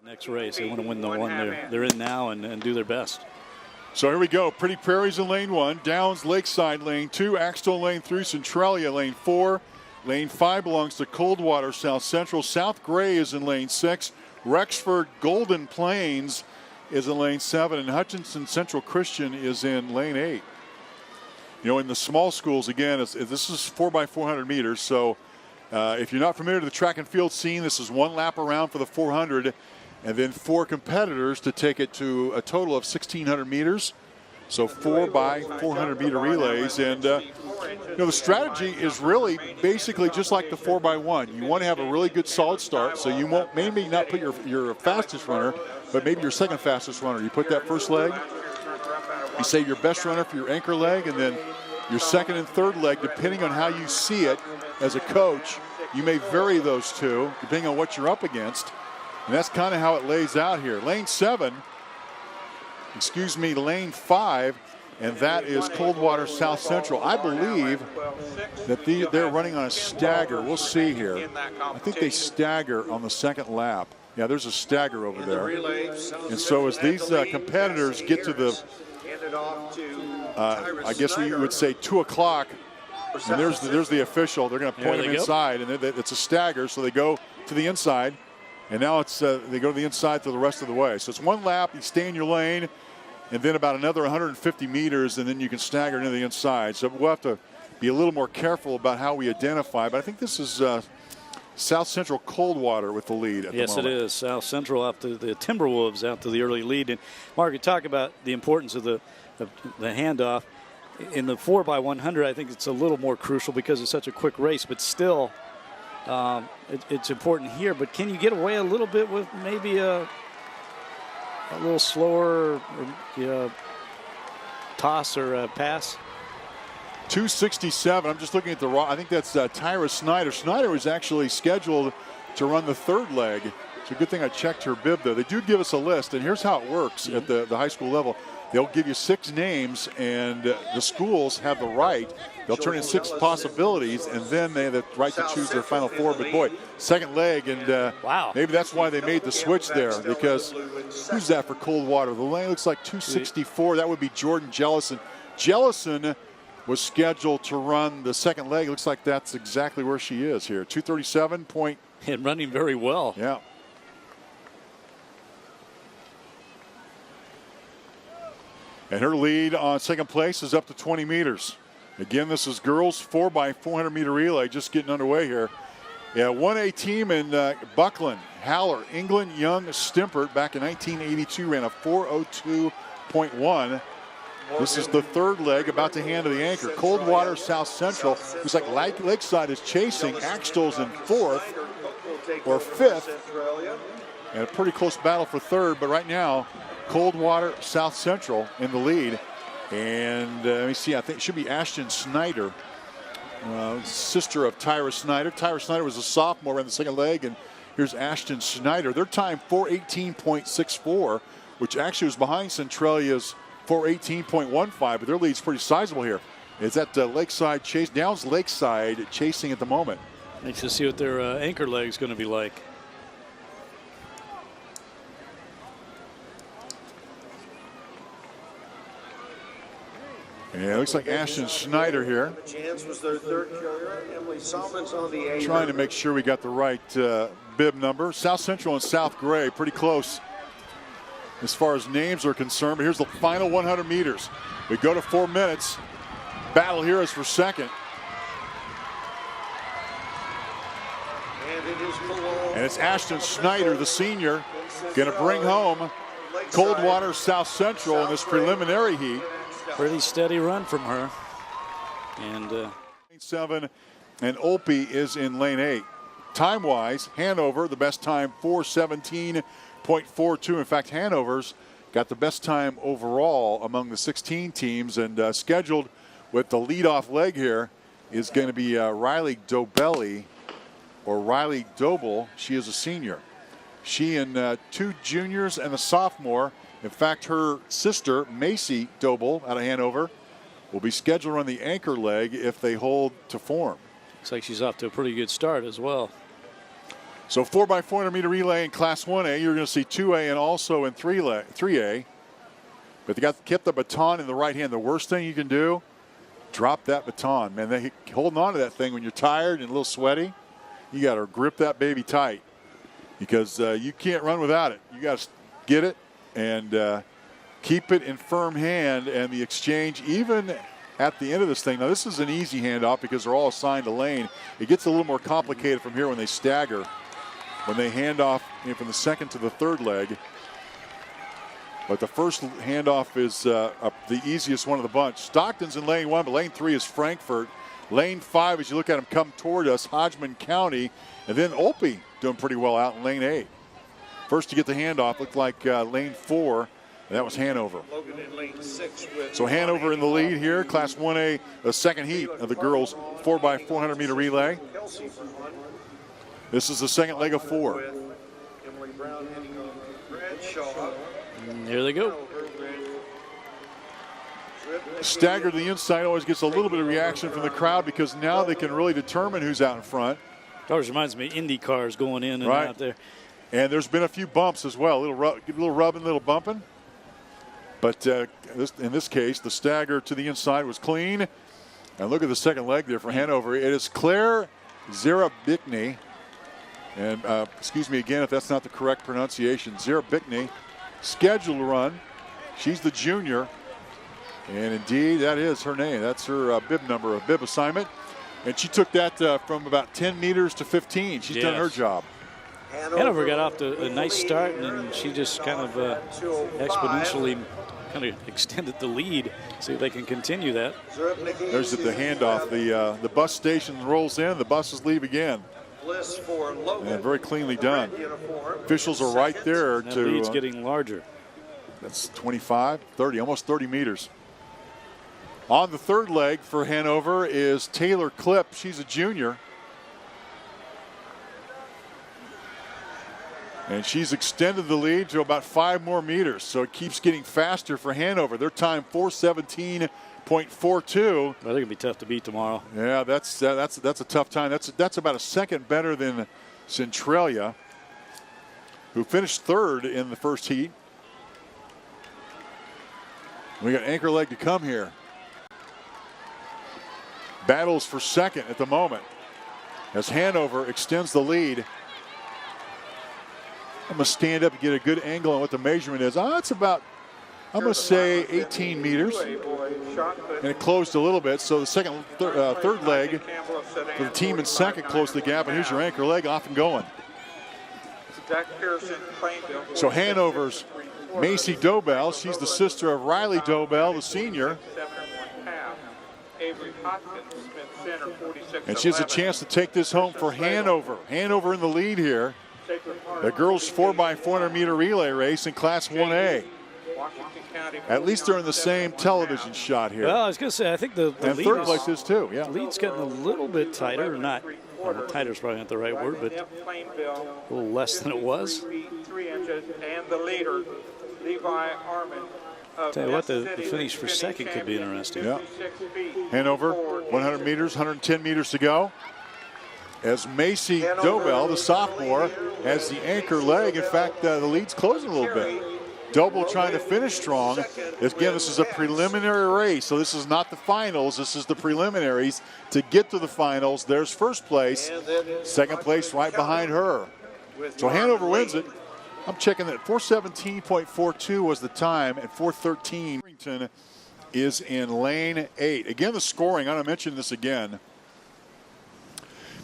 Next race, they want to win the one they're in now and do their best. So here we go. Pretty Prairies in lane 1, Downs Lakeside lane 2, Axtell lane 3, Centralia lane 4. Lane 5 belongs to Coldwater South Central. South Gray is in lane 6. Rexford Golden Plains is in lane 7, and Hutchinson Central Christian is in lane 8. You know, in the small schools, again, this is 4x400 meters. So if you're not familiar with the track and field scene, this is one lap around for the 400, and then 4 competitors to take it to a total of 1,600 meters. So 4x400 meter relays. And, you know, the strategy is really basically just like the 4x1. You want to have a really good solid start, so you won't maybe not put your fastest runner, but maybe your second fastest runner. You put that first leg, you save your best runner for your anchor leg, and then your second and third leg, depending on how you see it as a coach, you may vary those two depending on what you're up against. And that's kind of how it lays out here. Lane 5, and that is Coldwater South Central. I believe that they're running on a stagger. We'll see here. I think they stagger on the second lap. Yeah, there's a stagger over there. And so as these competitors get to the, I guess we would say 2 o'clock, and there's the official. They're going to point them inside, and it's a stagger, so they go to the inside. And now it's they go to the inside to the rest of the way. So it's one lap, you stay in your lane, and then about another 150 meters, and then you can stagger into the inside. So we'll have to be a little more careful about how we identify. But I think this is South Central Coldwater with the lead at the moment. Yes, it is. South Central out to the Timberwolves out to the early lead. And Mark, you talk about the importance of the handoff. In the 4x100, I think it's a little more crucial because it's such a quick race, but still it's important here. But can you get away a little bit with maybe a little slower toss or a pass? 267. I'm just looking at I think that's Tyra Snyder. Snyder was actually scheduled to run the third leg. It's a good thing I checked her bib, though. They do give us a list, and here's how it works at the high school level. They'll give you 6 names, and the schools have the right. They'll turn in 6 possibilities, and then they have the right to choose their final 4. But, boy, second leg, and wow. Maybe that's why they made the switch there, because who's that for Coldwater? The lane looks like 264. That would be Jordan Jellison. Jellison was scheduled to run the second leg. Looks like that's exactly where she is here. 237 point. And running very well. Yeah. And her lead on second place is up to 20 meters. Again, this is girls 4x400 meter relay just getting underway here. Yeah, 1A team in Buckland, Haller, England, Young, Stimpert back in 1982 ran a 4:02.1. This is the third leg about to hand to the anchor. Coldwater South Central, who's like Lakeside, is chasing. Axtell's in 4th or 5th. And a pretty close battle for 3rd, but right now, Coldwater South Central in the lead. And let me see, I think it should be Ashton Snyder, sister of Tyra Snyder. Tyra Snyder was a sophomore in the second leg, and here's Ashton Snyder. Their time 4:18.64, which actually was behind Centralia's 4:18.15, but their lead's pretty sizable here. It's at Lakeside chase, Downs Lakeside chasing at the moment. Makes you see what their anchor leg's going to be like. Yeah, it looks like Ashton Snyder here. Trying to make sure we got the right bib number. South Central and South Gray pretty close as far as names are concerned. But here's the final 100 meters. We go to 4 minutes. Battle here is for second. And it's Ashton Snyder, the senior, going to bring home Coldwater South Central in this preliminary heat. Pretty steady run from her. And 7, and Olpe is in lane 8. Time-wise, Hanover, the best time, 4:17.42. In fact, Hanover's got the best time overall among the 16 teams, and scheduled with the leadoff leg here is going to be Riley Dobelli, or Riley Doble. She is a senior. She and 2 juniors and a sophomore. In fact, her sister, Macy Doble, out of Hanover, will be scheduled to run the anchor leg if they hold to form. Looks like she's off to a pretty good start as well. So 4x400 meter relay in Class 1A. You're going to see 2A and also in 3A. But they kept the baton in the right hand. The worst thing you can do, drop that baton. Man, they holding on to that thing when you're tired and a little sweaty. You got to grip that baby tight because you can't run without it. You got to get it and keep it in firm hand. And the exchange, even at the end of this thing. Now, this is an easy handoff because they're all assigned a lane. It gets a little more complicated from here when they stagger, when they hand off from the second to the third leg. But the first handoff is the easiest one of the bunch. Stockton's in lane 1, but lane 3 is Frankfort. Lane 5, as you look at them come toward us, Hodgman County. And then Olpe doing pretty well out in lane 8. First to get the handoff looked like lane 4, and that was Hanover. So Hanover in the lead here, Class 1A, the second heat of the girls 4x400 meter relay. This is the second leg of 4. And there they go. Stagger to the inside always gets a little bit of reaction from the crowd because now they can really determine who's out in front. Always reminds me of Indy cars going in and out there. And there's been a few bumps as well, a little rubbing, a little bumping. But in this case, the stagger to the inside was clean. And look at the second leg there for Hanover. It is Claire Zerabikny. And excuse me again if that's not the correct pronunciation. Zerabikny, scheduled to run. She's the junior. And indeed, that is her name. That's her bib number, a bib assignment. And she took that from about 10 meters to 15. She's done her job. Hanover got off to a nice start, and then she just kind of exponentially kind of extended the lead. See if they can continue that. There's the handoff. The bus station rolls in. The buses leave again. And very cleanly done. Officials are right there. That lead's getting larger. That's 25, 30, almost 30 meters. On the third leg for Hanover is Taylor Klipp. She's a junior. And she's extended the lead to about 5 more meters. So it keeps getting faster for Hanover. Their time 4:17.42. Well, they're going to be tough to beat tomorrow. Yeah, that's a tough time. That's about a second better than Centralia, who finished third in the first heat. We got anchor leg to come here. Battles for second at the moment as Hanover extends the lead. I'm going to stand up and get a good angle on what the measurement is. It's about, I'm going to say 18 meters. And it closed a little bit. So the third leg for the team in second closed the gap. And here's your anchor leg off and going. So Hanover's Macy Dobell, she's the sister of Riley Dobell, the senior. And she has a chance to take this home for Hanover. Hanover in the lead here. The girls 4x400 meter relay race in Class 1A. At least they're in the same television shot here. Well, I was going to say, I think the and lead third place is too. Yeah, the lead's getting a little bit tighter, not. Well, tighter is probably not the right word, but a little less than it was. 3 inches, and the leader, Levi Armin. Tell you what, the finish for second could be interesting. Yeah. Hanover, 100 meters, 110 meters to go. As Macy Dobell, the sophomore, has the anchor leg. In fact, the lead's closing a little bit. Dobell trying to finish strong. Again, this is a preliminary race, so this is not the finals. This is the preliminaries. To get to the finals, there's first place. Second place right behind her. So Hanover wins it. I'm checking that 4:17.42 was the time, and 4:13. Warrington is in lane 8. Again, the scoring, I'm going to mention this again,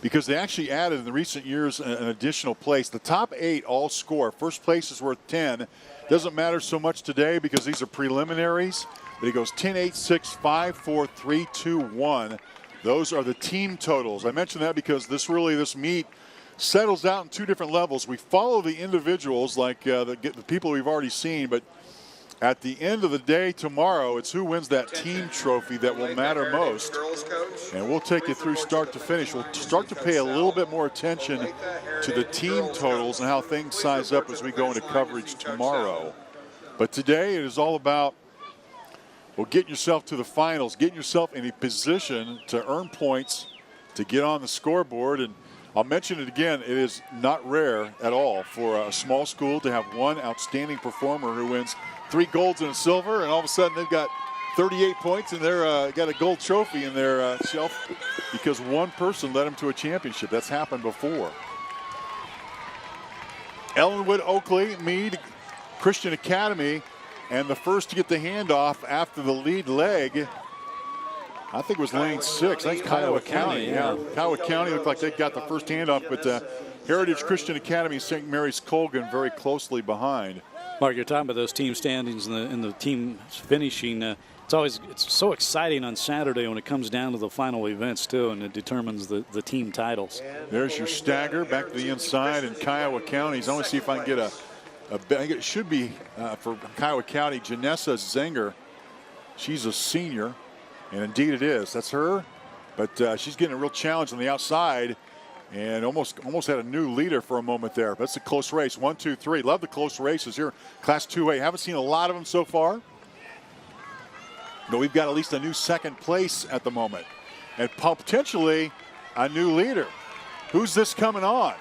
because they actually added in the recent years an additional place. The top 8 all score. First place is worth 10. Doesn't matter so much today because these are preliminaries. But he goes 10, 8, 6, 5, 4, 3, 2, 1. Those are the team totals. I mentioned that because this meet settles out in 2 different levels. We follow the individuals like the people we've already seen, but at the end of the day tomorrow, it's who wins that team trophy that will matter most. And we'll take you through start to finish. We'll start to pay a little bit more attention to the team totals and how things size up as we go into coverage tomorrow. But today it is all about, well, getting yourself to the finals, getting yourself in a position to earn points, to get on the scoreboard. And I'll mention it again. It is not rare at all for a small school to have one outstanding performer who wins 3 golds and a silver, and all of a sudden they've got 38 points and they're got a gold trophy in their shelf because one person led them to a championship. That's happened before. Ellenwood, Oakley, Meade, Christian Academy, and the first to get the handoff after the lead leg, I think it was lane 6. I think Kiowa County. Yeah, Kiowa County looked like they got the first handoff, but Heritage Christian Academy, St. Mary's Colgan very closely behind. Mark, you're talking about those team standings and the team finishing. It's so exciting on Saturday when it comes down to the final events too, and it determines the team titles. There's your stagger back to the inside in Kiowa County. I want to see if I can get I think it should be for Kiowa County, Janessa Zenger. She's a senior. And indeed it is. That's her. But she's getting a real challenge on the outside and almost had a new leader for a moment there. But it's a close race. 1, 2, 3. Love the close races here. Class 2A. Haven't seen a lot of them so far. But we've got at least a new second place at the moment. And potentially a new leader. Who's this coming on?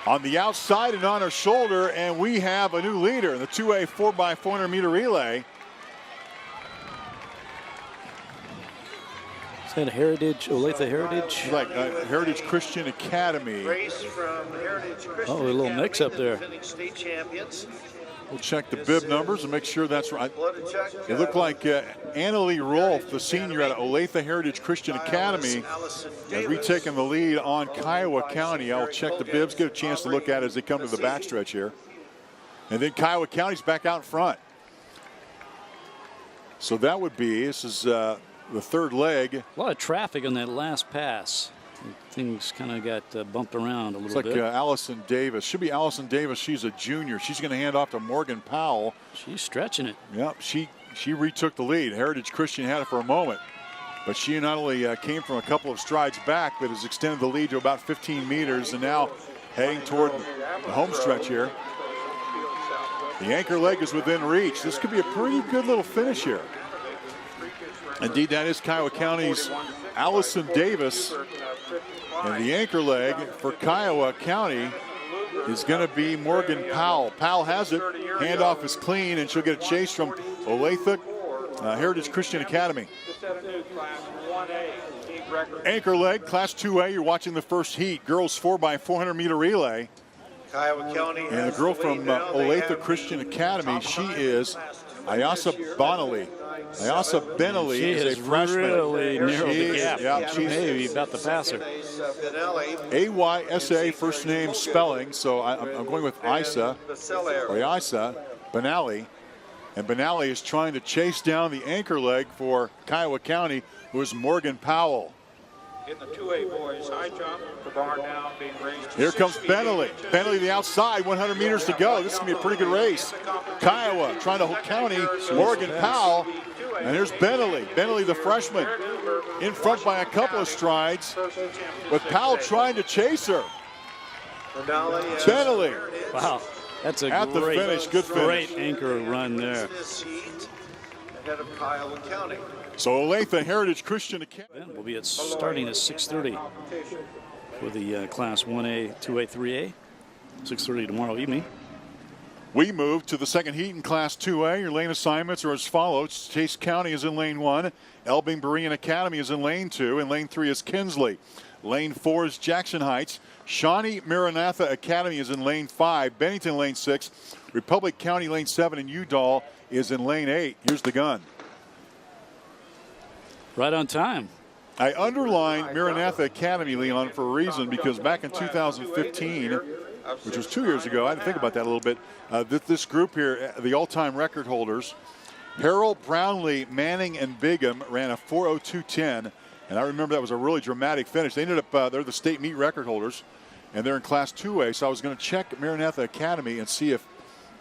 On the outside and on her shoulder. And we have a new leader in the 2A 4x400 meter relay. Is that Heritage, Olathe Heritage? Like Heritage Christian Academy. Race from Heritage Christian a little mix up there. State champions. We'll check the bib numbers and make sure that's right. It looked like Annalie Rolfe, the senior at Olathe Heritage Christian Academy, has retaken the lead on Kiowa County. I'll check the bibs, get a chance to look at it as they come to the backstretch here. And then Kiowa County's back out in front. So that would be, this is the third leg. A lot of traffic on that last pass. Things kind of got bumped around a little bit. It's like Allison Davis. Should be Allison Davis. She's a junior. She's going to hand off to Morgan Powell. She's stretching it. Yep, she retook the lead. Heritage Christian had it for a moment. But she not only came from a couple of strides back, but has extended the lead to about 15 meters and now heading toward the home stretch here. The anchor leg is within reach. This could be a pretty good little finish here. Indeed, that is Kiowa County's Allison Davis. And the anchor leg for Kiowa County is going to be Morgan Powell. Powell has it. Handoff is clean, and she'll get a chase from Olathe Heritage Christian Academy. Anchor leg, Class 2A. You're watching the first heat. Girls 4x400 meter relay. Kiowa County and the girl from Olathe Christian Academy, she is Ayasa Benelli. Ayasa Benelli is a freshman. Really narrowed the gap. Yeah, she's maybe about to pass her. AYSA first name spelling, so I'm going with Isa, or Ayasa Benelli. And Benelli is trying to chase down the anchor leg for Kiowa County, who is Morgan Powell. In the 2A boys high jump, the bar now being raised. Here comes Benelli. Benelli the outside, 100 meters to go. This is going to be a pretty good race. Kiowa trying to hold County, Morgan Powell. And here's Benelli. Benelli, the freshman, in front by a couple of strides. With Powell trying to chase her. Benelli. Wow, that's a at great, the finish. Good finish. Great anchor run there. Ahead of Kiowa County. So Olathe Heritage Christian Academy. We'll be starting at 6:30 for the Class 1A, 2A, 3A. 6:30 tomorrow evening. We move to the second heat in Class 2A. Your lane assignments are as follows. Chase County is in lane 1. Elbing Berean Academy is in lane 2. And lane 3 is Kinsley. Lane 4 is Jackson Heights. Shawnee Maranatha Academy is in lane 5. Bennington lane 6. Republic County lane 7. And Udall is in lane 8. Here's the gun. Right on time. I underlined Maranatha Academy, Leon, for a reason, because back in 2015, which was 2 years ago, I had to think about that a little bit. This group here, the all-time record holders, Harold, Brownlee, Manning, and Bigham ran a 4:02:10, and I remember that was a really dramatic finish. They ended up, they're the state meet record holders, and they're in Class 2A, so I was going to check Maranatha Academy and see if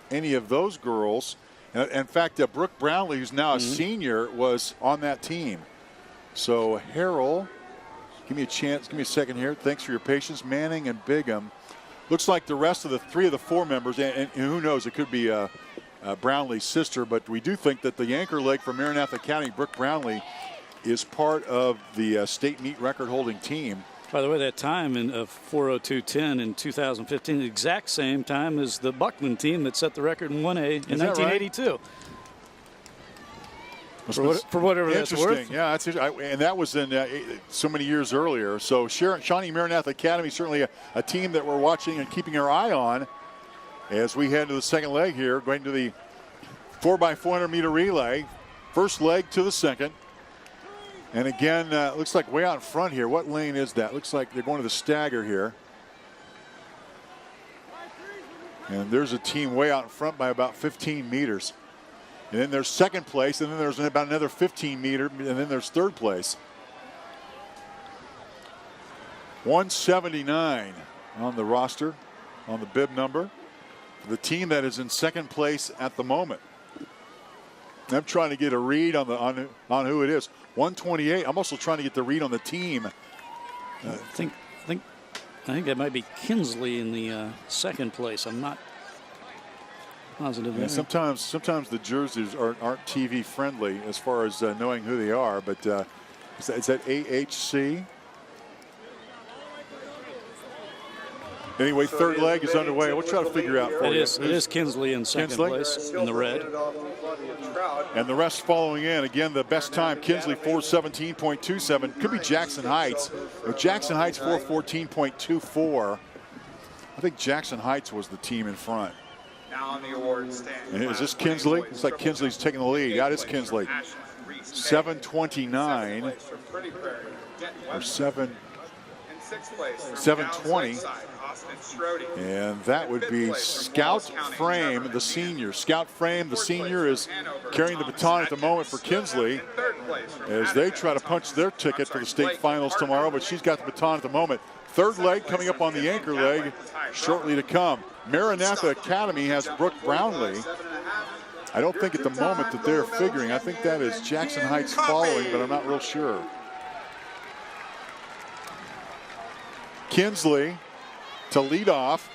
any of those girls, and in fact, Brooke Brownlee, who's now a senior, was on that team. So Harold, give me a chance, give me a second here. Thanks for your patience. Manning and Bigham. Looks like the rest of the 3 of the 4 members, and who knows, it could be Brownlee's sister, but we do think that the anchor leg for Maranatha County, Brooke Brownlee, is part of the state meet record holding team. By the way, that time in 4:02:10 in 2015, the exact same time as the Buckland team that set the record in 1A in 1982. Right? For whatever that's worth. Interesting. Yeah, that's and that was in so many years earlier. So Shawnee Maranatha Academy, certainly a team that we're watching and keeping our eye on as we head to the second leg here, going to the 4x400 meter relay. First leg to the second. And again, looks like way out in front here. What lane is that? Looks like they're going to the stagger here. And there's a team way out in front by about 15 meters. And then there's second place, and then there's about another 15 meter, and then there's third place. 179 on the roster, on the bib number, for the team that is in second place at the moment. I'm trying to get a read on who it is. 128. I'm also trying to get the read on the team. I think that might be Kinsley in the second place. I'm not positive. Yeah, sometimes the jerseys aren't TV friendly as far as knowing who they are, but is that AHC? Anyway, third leg is underway. We'll try to figure out for you. It is Kinsley in second place in the red. And the rest following in. Again, the best time, Kinsley 4:17.27. Could be Jackson Heights. Jackson Heights 4:14.24. I think Jackson Heights was the team in front. Now on the award stand. And is this Kinsley? It's like Kinsley's taking the lead. Yeah, it is Kinsley. 7:29 or 7:20. And that would be Scout Frame, the senior. Scout Frame, the senior, is carrying the baton at the moment for Kinsley as they try to punch their ticket for the state finals tomorrow, but she's got the baton at the moment. Third leg coming up on the anchor leg shortly to come. Maranatha Academy has Brooke Brownlee. I don't think at the moment that they're figuring. I think that is Jackson Heights following, but I'm not real sure. Kinsley to lead off.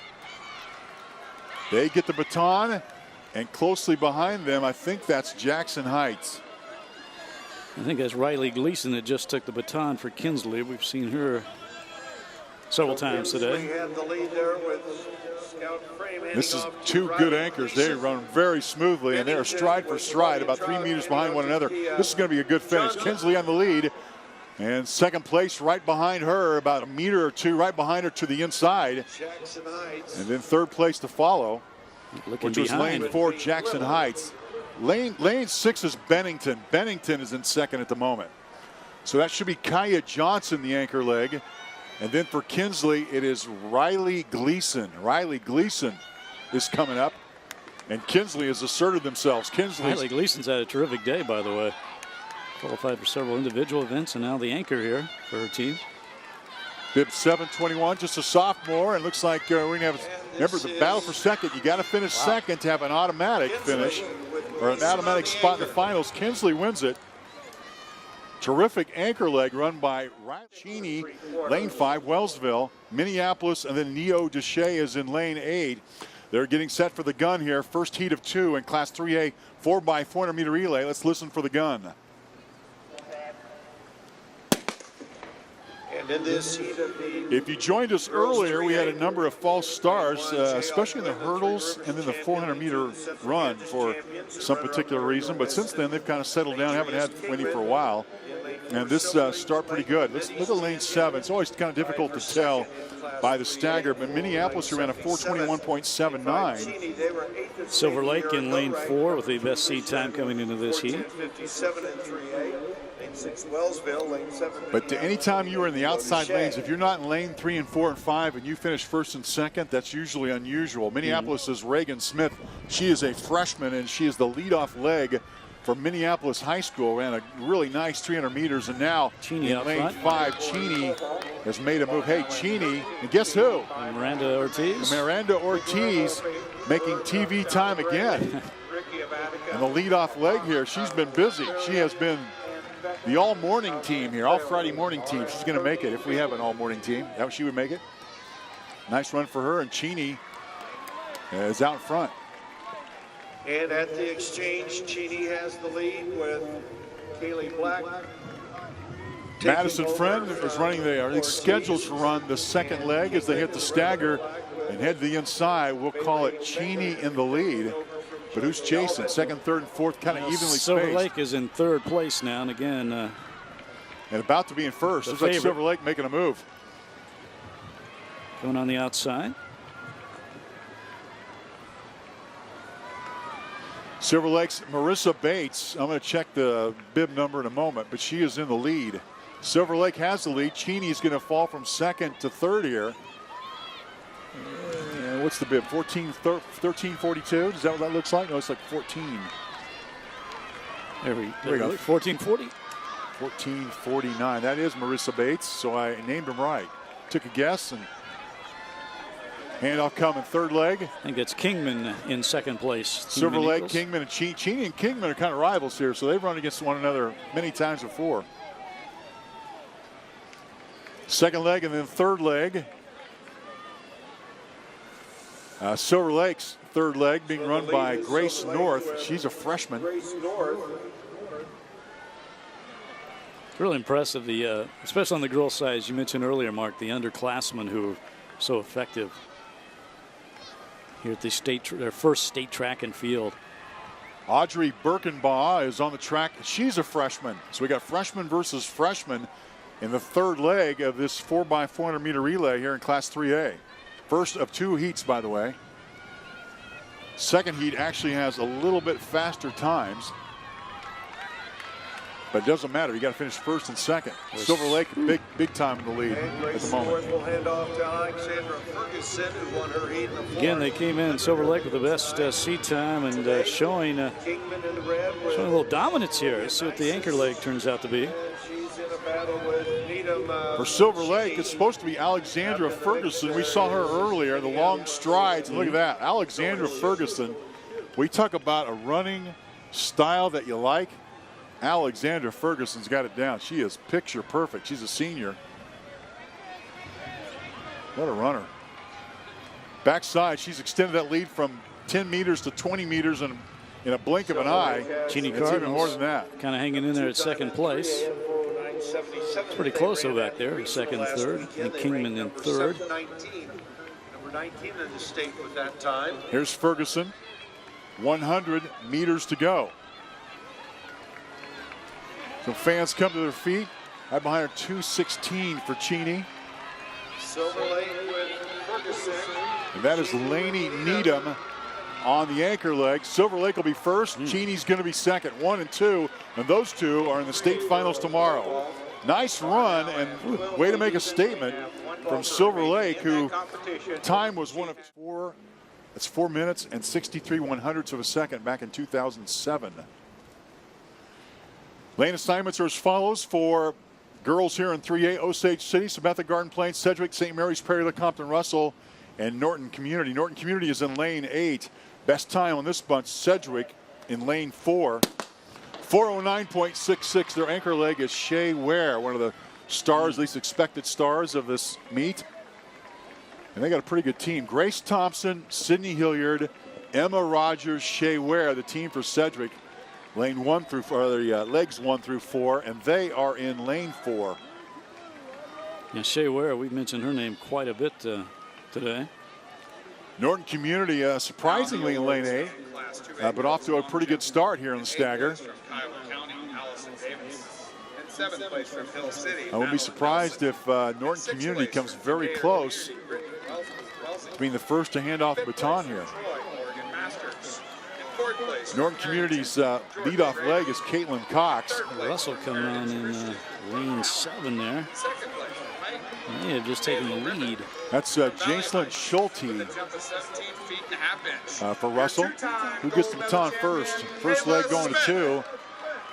They get the baton, and closely behind them, I think that's Jackson Heights. I think that's Riley Gleason that just took the baton for Kinsley. We've seen her several times today. This is two good anchors. They run very smoothly, and they are stride for stride, about 3 meters behind one another. This is going to be a good finish. Kinsley on the lead, and second place right behind her, about a meter or two right behind her to the inside. And then third place to follow, which was lane 4, Jackson Heights. Lane 6 is Bennington. Bennington is in second at the moment. So that should be Kaya Johnson, the anchor leg. And then for Kinsley, it is Riley Gleason. Riley Gleason is coming up. And Kinsley has asserted themselves. Riley Gleason's had a terrific day, by the way. Qualified for several individual events, and now the anchor here for her team. Bib 721, just a sophomore, and looks like we're going to have, remember the battle for second. You got to finish second to have an automatic finish or an automatic spot in the finals. Kinsley wins it. Terrific anchor leg run by Cheney, lane 5, Wellsville, Minneapolis, and then Neo Deshay is in lane 8. They're getting set for the gun here. First heat of 2 in Class 3A 4x400 meter relay. Let's listen for the gun. If you joined us earlier, we had a number of false starts, especially in the hurdles and then the 400-meter run for some particular reason. But since then, they've kind of settled down, haven't had any for a while. And this start pretty good. Let's look at lane 7. It's always kind of difficult to tell by the stagger, but Minneapolis ran a 4:21.79. Silver Lake in lane 4 with the best seed time coming into this heat. But anytime you are in the outside lanes, if you're not in lane 3 and 4 and 5 and you finish first and second, that's usually unusual. Minneapolis is Reagan Smith. She is a freshman, and she is the leadoff leg for Minneapolis High School. Ran a really nice 300 meters, and now Cheney in lane 5, Cheney has made a move. Hey, Cheney, and guess who? Miranda Ortiz. Miranda Ortiz making TV time again. And the leadoff leg here, she's been busy. She has been the all-morning team here, all Friday morning team. She's going to make it if we have an all-morning team. How she would make it. Nice run for her, and Cheney is out in front. And at the exchange, Cheney has the lead with Kaylee Black. Madison Friend is running the scheduled to run the second leg as they hit the stagger and head to the inside. We'll call it Cheney in the lead. But who's chasing? Second, third, and fourth kind of evenly Silver spaced. Lake is in third place now, and again, and about to be in first. Looks like Silver Lake making a move. Going on the outside. Silver Lake's Marissa Bates. I'm going to check the bib number in a moment, but she is in the lead. Silver Lake has the lead. Cheney's going to fall from second to third here. What's the bib? 13:42. Is that what that looks like? No, it's like 14. There we go. 14:40. 14:49. That is Marissa Bates. So I named him right. Took a guess and handoff coming third leg. I think it's Kingman in second place. Silver Lake, Kingman, and Cheney and Kingman are kind of rivals here, so they've run against one another many times before. Second leg and then third leg. Silver Lake's third leg being run by Grace North. She's a freshman. Really impressive, especially on the girls' side, as you mentioned earlier, Mark, the underclassmen who are so effective here at their first state track and field. Audrey Birkenbaugh is on the track. She's a freshman. So we got freshman versus freshman in the third leg of this 4x400 meter relay here in Class 3A. First of two heats, by the way. Second heat actually has a little bit faster times. But it doesn't matter. You got to finish first and second. Silver Lake, big time in the lead at the moment. Will hand off to Alexandra Ferguson, who won her heat in the Again, they came in Silver Lake with the best seat time and showing a little dominance here. Let's see what the anchor leg turns out to be. For Silver Lake, it's supposed to be Alexandra Ferguson. We saw her earlier, the long strides. Look at that. Alexandra Ferguson. We talk about a running style that you like. Alexandra Ferguson's got it down. She is picture perfect. She's a senior. What a runner. Backside, she's extended that lead from 10 meters to 20 meters in a blink of an eye. Jeannie It's even more than that. Kind of hanging in there at second place. It's pretty close though back there, second, third. And Kingman in third. Number 19 in the state with that time. Here's Ferguson. 100 meters to go. So fans come to their feet. Right behind her, 2:16 for Cheney. Silver Lake with Ferguson. And that is Lainey Needham on the anchor leg. Silver Lake will be first. Cheney's going to be second, 1 and 2. And those two are in the state finals tomorrow. Nice run and way to make a statement from Silver Lake, who time was one of four. That's 4 minutes and 63 100ths of a second back in 2007. Lane assignments are as follows for girls here in 3A: Osage City, Samantha Garden Plains, Sedgwick, St. Mary's, Prairie, Lecompton, Russell, and Norton Community. Norton Community is in lane 8. Best time on this bunch, Sedgwick in lane 4. 4:09.66. Their anchor leg is Shea Ware, one of the stars, least expected stars of this meet. And they got a pretty good team. Grace Thompson, Sydney Hilliard, Emma Rogers, Shea Ware, the team for Sedgwick. Lane 1 through 4, legs 1 through 4, and they are in lane 4. Yeah, Shea Ware, we've mentioned her name quite a bit today. Norton Community surprisingly in lane 8, but off to a pretty good start here in the stagger. I wouldn't be surprised if Norton Community comes very close to being the first to hand off the baton here. Norton Community's leadoff leg is Caitlin Cox. Russell coming on in lane 7 there. They have just taken the lead. That's Jacelyn Schulte for Russell. Who gets the baton first? First leg going to 2.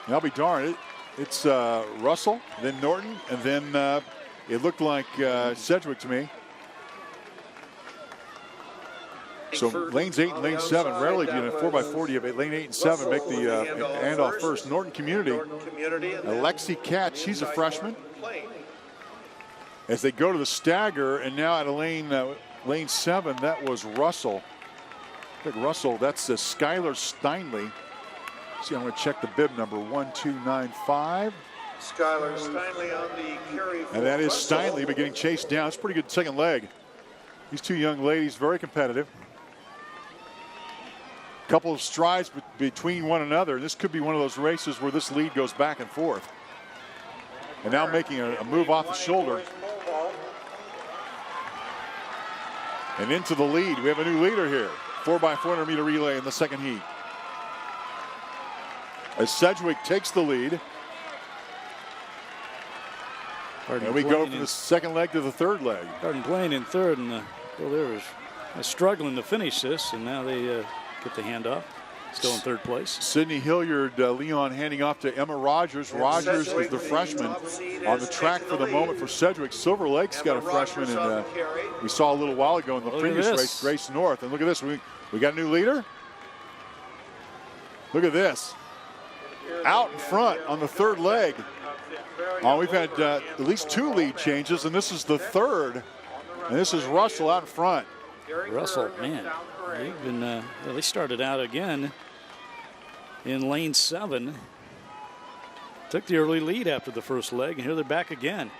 And I'll be darned. It's Russell, then Norton, and then it looked like Sedgwick to me. So lanes 8 and lane 7, rarely do you in a 4x40 of lane 8 and 7 make the handoff first. Norton Community, Alexi Katz, she's a freshman. As they go to the stagger, and now at a lane 7, that was Russell. I think Russell, that's Skylar Steinley. See, I'm going to check the bib number, 1295. Skylar Steinley on the carry. And that is Steinley, but getting chased down. It's a pretty good second leg. These two young ladies, very competitive. Couple of strides between one another. This could be one of those races where this lead goes back and forth. And now making a move off the shoulder. And into the lead. We have a new leader here. 4x400 meter relay in the second heat. As Sedgwick takes the lead. And we go from the second leg to the third leg. Garden Plain in third, and well, they were struggling to finish this, and now they get the handoff. Still in third place. Sydney Hilliard, Leon handing off to Emma Rogers. Rogers is the freshman on the track for the moment for Sedgwick. Silver Lake's got a freshman, and we saw a little while ago in the previous race, Grace North. And look at this, we got a new leader. Look at this. Out in front on the third leg. We've had at least 2 lead changes, and this is the third. And this is Russell out in front. Russell, man, they've been, they started out again in lane 7. Took the early lead after the first leg, and here they're back again.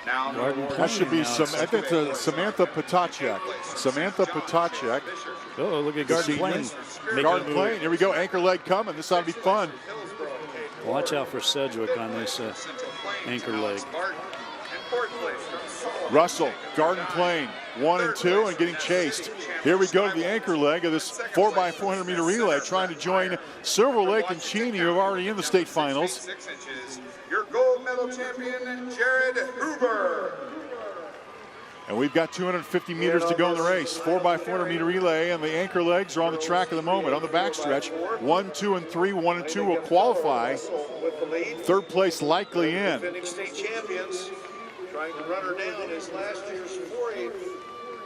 That should be some. I think Samantha Potacek. Samantha Potacek. Oh, look at Garden Plain. Garden Plain. Here we go. Anchor leg coming. This ought to be fun. Watch out for Sedgwick on this anchor leg. Russell, Garden Plain, 1 and 2, and getting chased. Here we go to the anchor leg of this 4x400 meter relay, trying to join Silver Lake and Cheney, who are already in the state finals. Your gold medal champion, Jared Hoover. And we've got 250 meters to go in the race. 4x400 meter relay, and the anchor legs are on the track at the moment. On the backstretch, 1, 2, and 3. 1 and 2 will qualify. Third place likely in. Defending state champions, trying to run her down is last year's 4A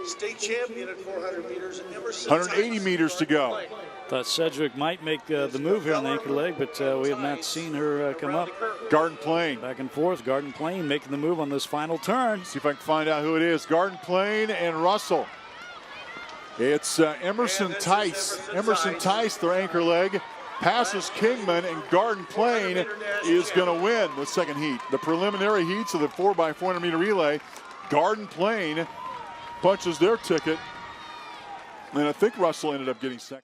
state champion at 400 meters. 180 meters to go. Thought Sedgwick might make the move here on the anchor leg, but we have not seen her come up. Garden Plain. Back and forth. Garden Plain making the move on this final turn. See if I can find out who it is. Garden Plain and Russell. It's Emerson Tice. Emerson Tice, their anchor leg, passes Kingman, and Garden Plain is going to win the second heat. The preliminary heats of the 4x400 meter relay. Garden Plain punches their ticket, and I think Russell ended up getting second.